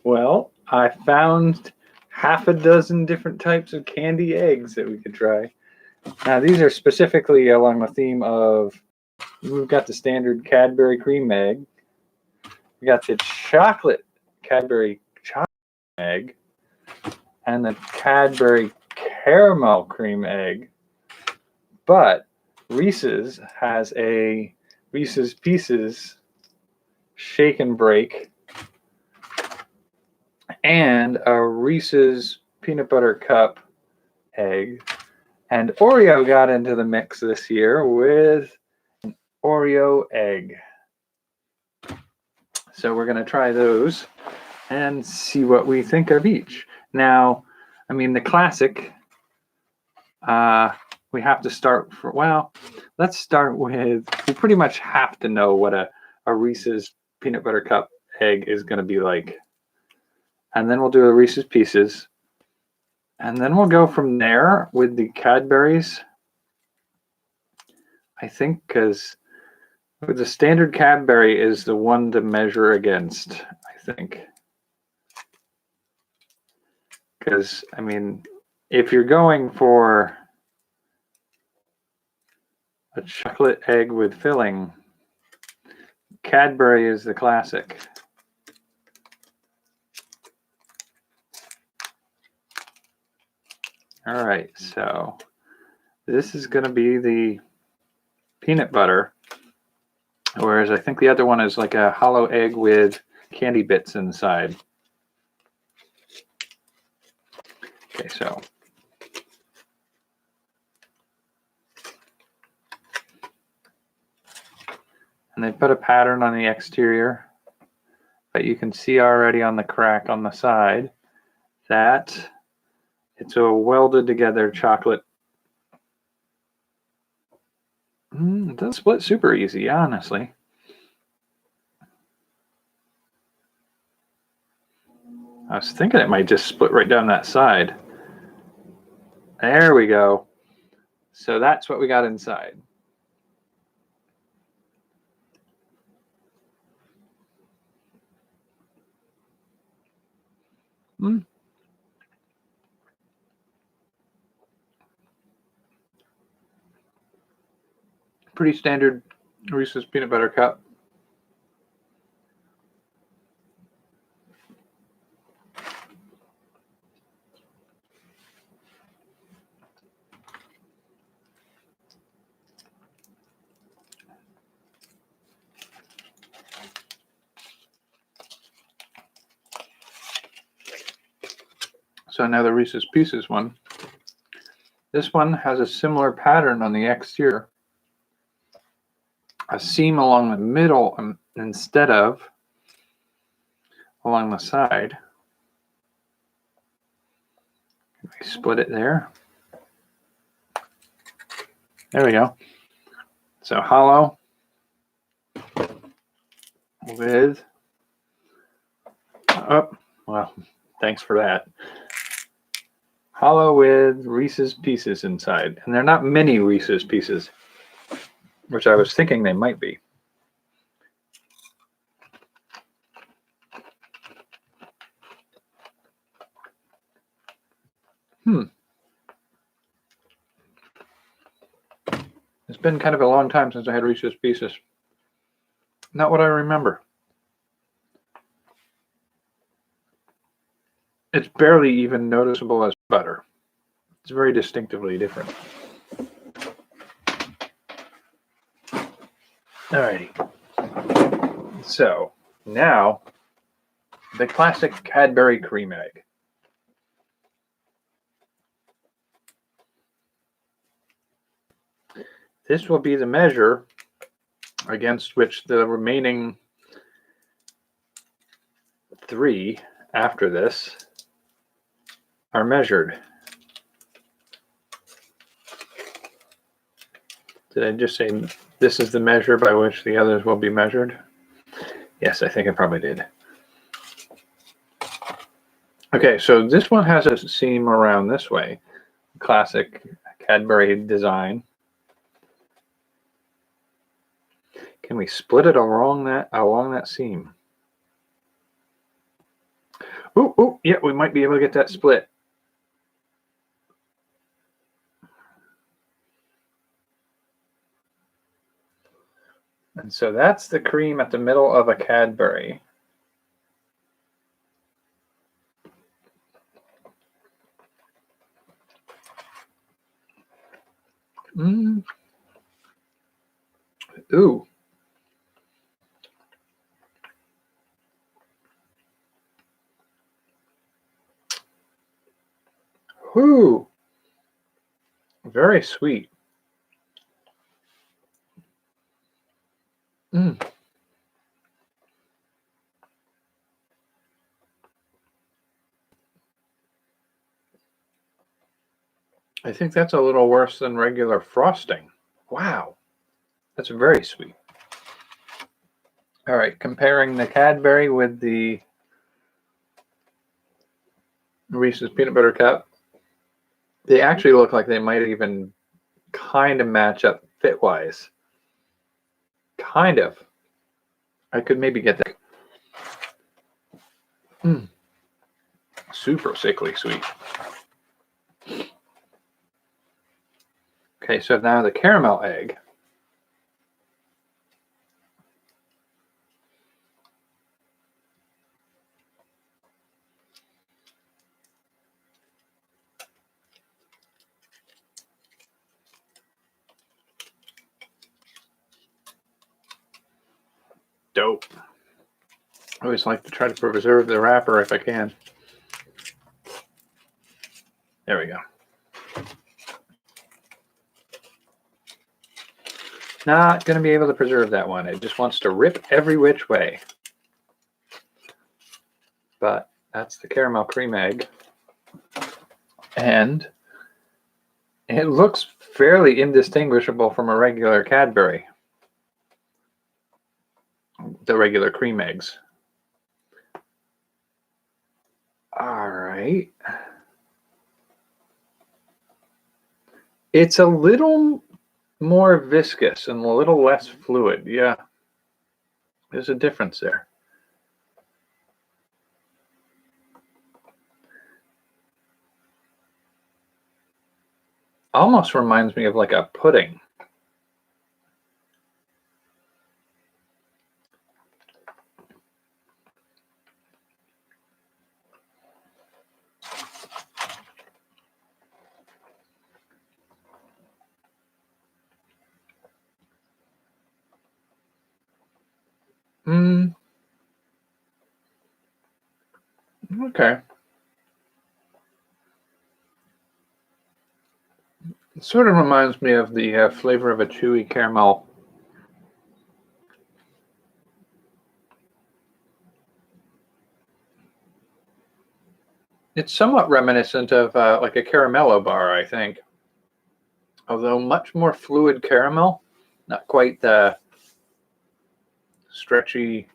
Well, I found half a dozen different types of candy eggs that we could try. Now, these are specifically along the theme of, we've got the standard Cadbury cream egg, we got the chocolate Cadbury chocolate egg, and the Cadbury caramel cream egg. But Reese's has a Reese's Pieces shake and break and a Reese's peanut butter cup egg. And Oreo got into the mix this year with an Oreo egg. So we're going to try those and see what we think of each. Now, I mean, the classic, we have to start for, well, let's start with, we pretty much have to know what a Reese's peanut butter cup egg is going to be like. And then we'll do a Reese's Pieces. And then we'll go from there with the Cadburys. I think because the standard Cadbury is the one to measure against, I think. Because, I mean, if you're going for a chocolate egg with filling, Cadbury is the classic. All right, so this is going to be the peanut butter, whereas I think the other one is like a hollow egg with candy bits inside. Okay, so and they put a pattern on the exterior, but you can see already on the crack on the side that it's a welded together chocolate. It does split super easy, honestly. I was thinking it might just split right down that side. There we go. So that's what we got inside. Pretty standard Reese's peanut butter cup. So now the Reese's Pieces one. This one has a similar pattern on the exterior. A seam along the middle instead of along the side. We split it there. There we go. So hollow with, oh, well, thanks for that. Hollow with Reese's Pieces inside. And they're not mini Reese's Pieces, which I was thinking they might be. It's been kind of a long time since I had Reese's Pieces. Not what I remember. It's barely even noticeable as butter. It's very distinctively different. Alrighty. So now the classic Cadbury cream egg. This will be the measure against which the remaining 3 after this are measured. Did I just say this is the measure by which the others will be measured? Yes, I think I probably did. Okay, so this one has a seam around this way. Classic Cadbury design. Can we split it along that seam? Ooh, yeah, we might be able to get that split. And so that's the cream at the middle of a Cadbury. Ooh. Whoo. Very sweet. I think that's a little worse than regular frosting. Wow. That's very sweet. All right, comparing the Cadbury with the Reese's Peanut Butter Cup, they actually look like they might even kind of match up fit-wise. Kind of. I could maybe get that. Super sickly sweet. Okay, so now the caramel egg. Dope. I always like to try to preserve the wrapper if I can. There we go. Not going to be able to preserve that one. It just wants to rip every which way. But that's the caramel cream egg. And it looks fairly indistinguishable from a regular Cadbury. The regular cream eggs. All right. It's a little more viscous and a little less fluid. Yeah. There's a difference there. Almost reminds me of like a pudding. Okay. It sort of reminds me of the flavor of a chewy caramel. It's somewhat reminiscent of like a caramello bar, I think. Although much more fluid caramel, not quite the stretchy.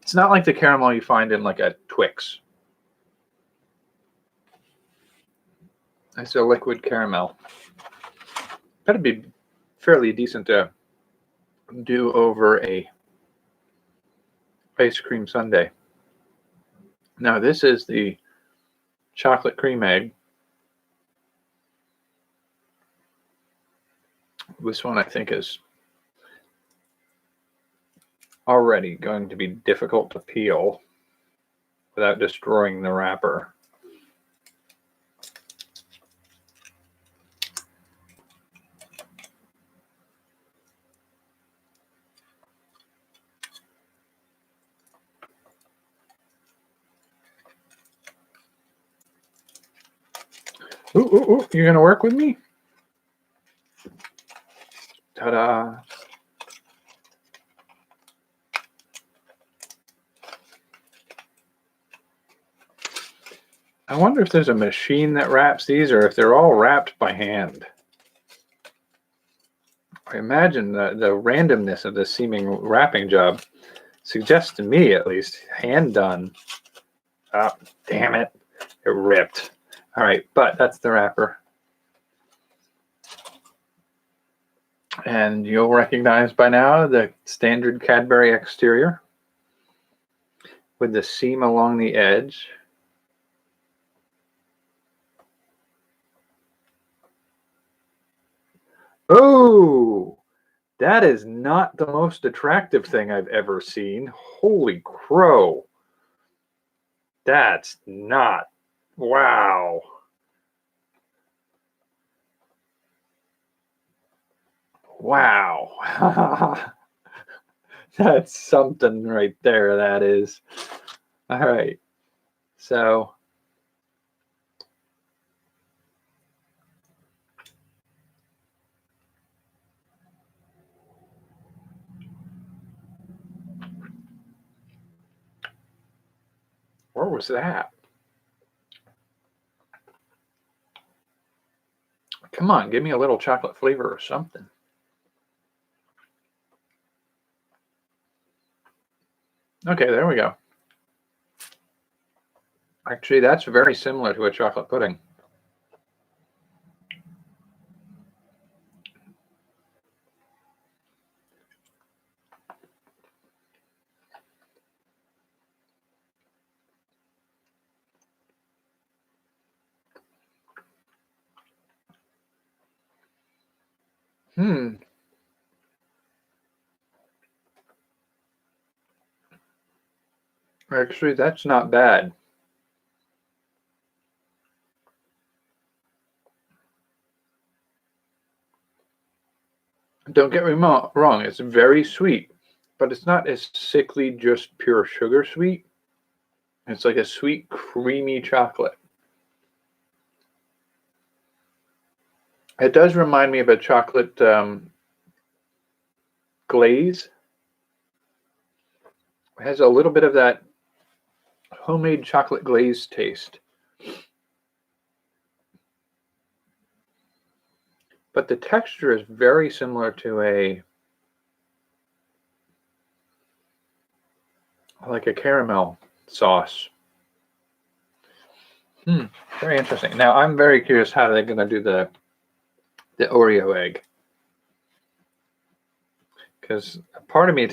It's not like the caramel you find in like a Twix. It's a liquid caramel. That'd be fairly decent to do over a ice cream sundae. Now this is the chocolate cream egg. This one I think is already going to be difficult to peel without destroying the wrapper. Ooh, you're gonna work with me? Ta-da. I wonder if there's a machine that wraps these or if they're all wrapped by hand. I imagine the randomness of this seeming wrapping job suggests to me, at least, hand done. Oh, damn it. It ripped. All right, but that's the wrapper. And you'll recognize by now the standard Cadbury exterior. with the seam along the edge. Oh, that is not the most attractive thing I've ever seen. Holy crow. That's not. Wow. Wow. That's something right there, that is. All right. So where was that? Come on, give me a little chocolate flavor or something. Okay, there we go. Actually, that's very similar to a chocolate pudding. Actually, that's not bad. Don't get me wrong, it's very sweet, but it's not as sickly just pure sugar sweet. It's like a sweet, creamy chocolate. It does remind me of a chocolate glaze. It has a little bit of that homemade chocolate glaze taste. But the texture is very similar to like a caramel sauce. Very interesting. Now I'm very curious how they're going to do the Oreo egg, because part of me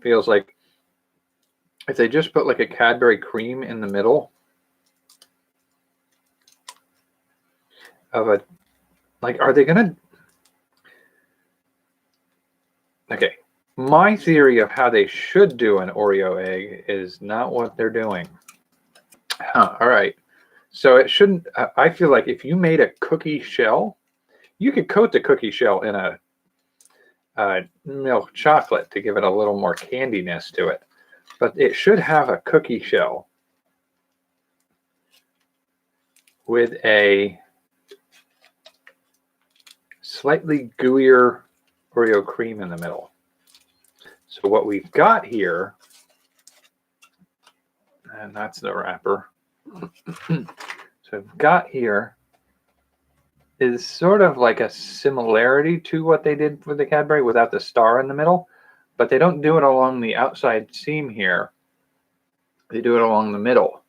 feels like if they just put like a Cadbury cream in the middle of a, like, are they gonna? Okay, my theory of how they should do an Oreo egg is not what they're doing. All right, so it shouldn't. I feel like if you made a cookie shell, you could coat the cookie shell in a milk chocolate to give it a little more candiness to it, but it should have a cookie shell with a slightly gooier Oreo cream in the middle. So what we've got here, and that's the wrapper. So we've got here is sort of like a similarity to what they did with the Cadbury without the star in the middle, but they don't do it along the outside seam here. They do it along the middle.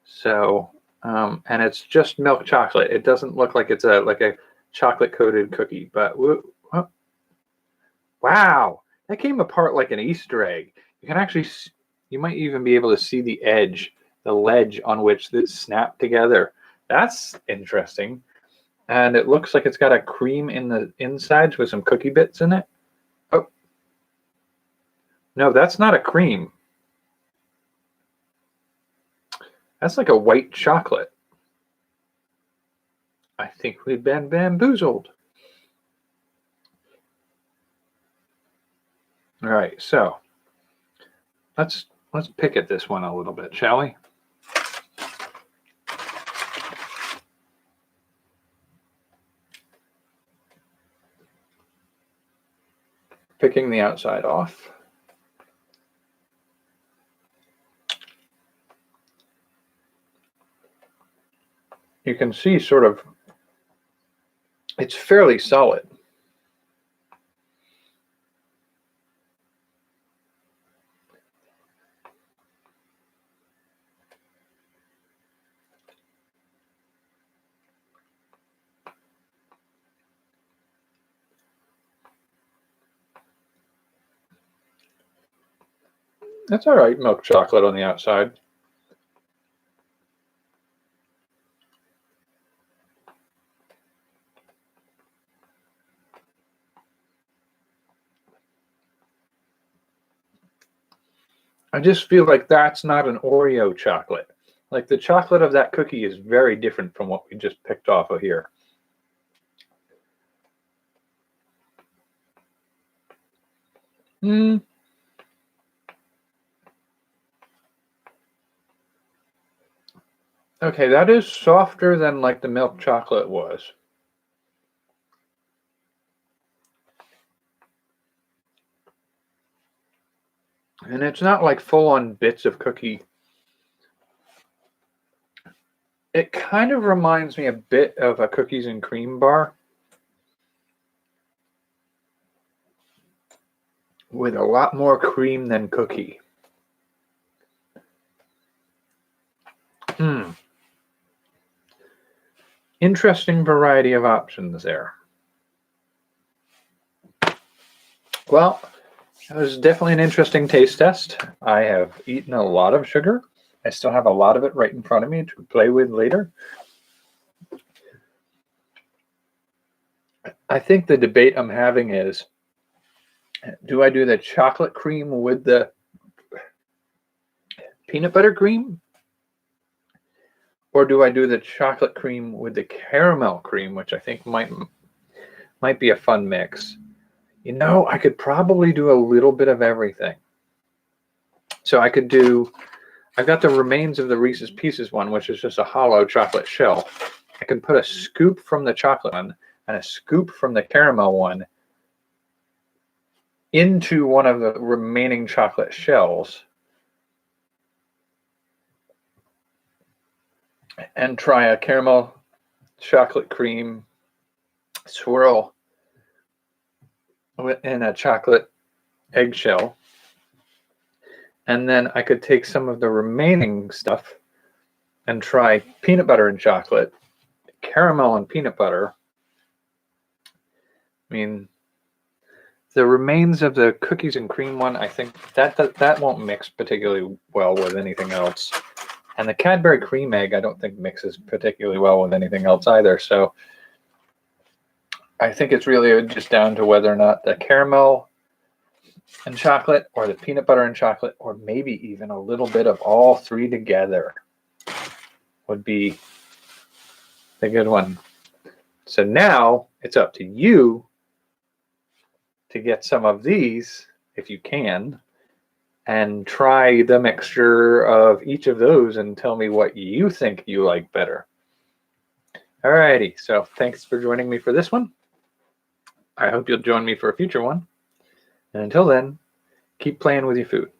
So, and it's just milk chocolate. It doesn't look like it's like a chocolate coated cookie, but wow, that came apart like an Easter egg. You can actually, you might even be able to see the edge, the ledge on which this snapped together. That's interesting. And it looks like it's got a cream in the insides with some cookie bits in it. Oh, no, that's not a cream. That's like a white chocolate. I think we've been bamboozled. All right, so let's pick at this one a little bit, shall we? Picking the outside off. You can see sort of, it's fairly solid. That's all right, milk chocolate on the outside. I just feel like that's not an Oreo chocolate. Like the chocolate of that cookie is very different from what we just picked off of here. Okay, that is softer than like the milk chocolate was. And it's not like full-on bits of cookie. It kind of reminds me a bit of a cookies and cream bar with a lot more cream than cookie. Interesting variety of options there. Well, it was definitely an interesting taste test. I have eaten a lot of sugar. I still have a lot of it right in front of me to play with later. I think the debate I'm having is, do I do the chocolate cream with the peanut butter cream? Or do I do the chocolate cream with the caramel cream, which I think might be a fun mix? You know, I could probably do a little bit of everything. So I could do, I've got the remains of the Reese's Pieces one, which is just a hollow chocolate shell. I can put a scoop from the chocolate one and a scoop from the caramel one into one of the remaining chocolate shells and try a caramel chocolate cream swirl in a chocolate eggshell. And then I could take some of the remaining stuff and try peanut butter and chocolate, caramel and peanut butter. I mean, the remains of the cookies and cream one, I think that won't mix particularly well with anything else. And the Cadbury cream egg, I don't think mixes particularly well with anything else either. So I think it's really just down to whether or not the caramel and chocolate or the peanut butter and chocolate, or maybe even a little bit of all three together would be the good one. So now it's up to you to get some of these, if you can, and try the mixture of each of those and tell me what you think you like better. Alrighty, so thanks for joining me for this one. I hope you'll join me for a future one. And until then, keep playing with your food.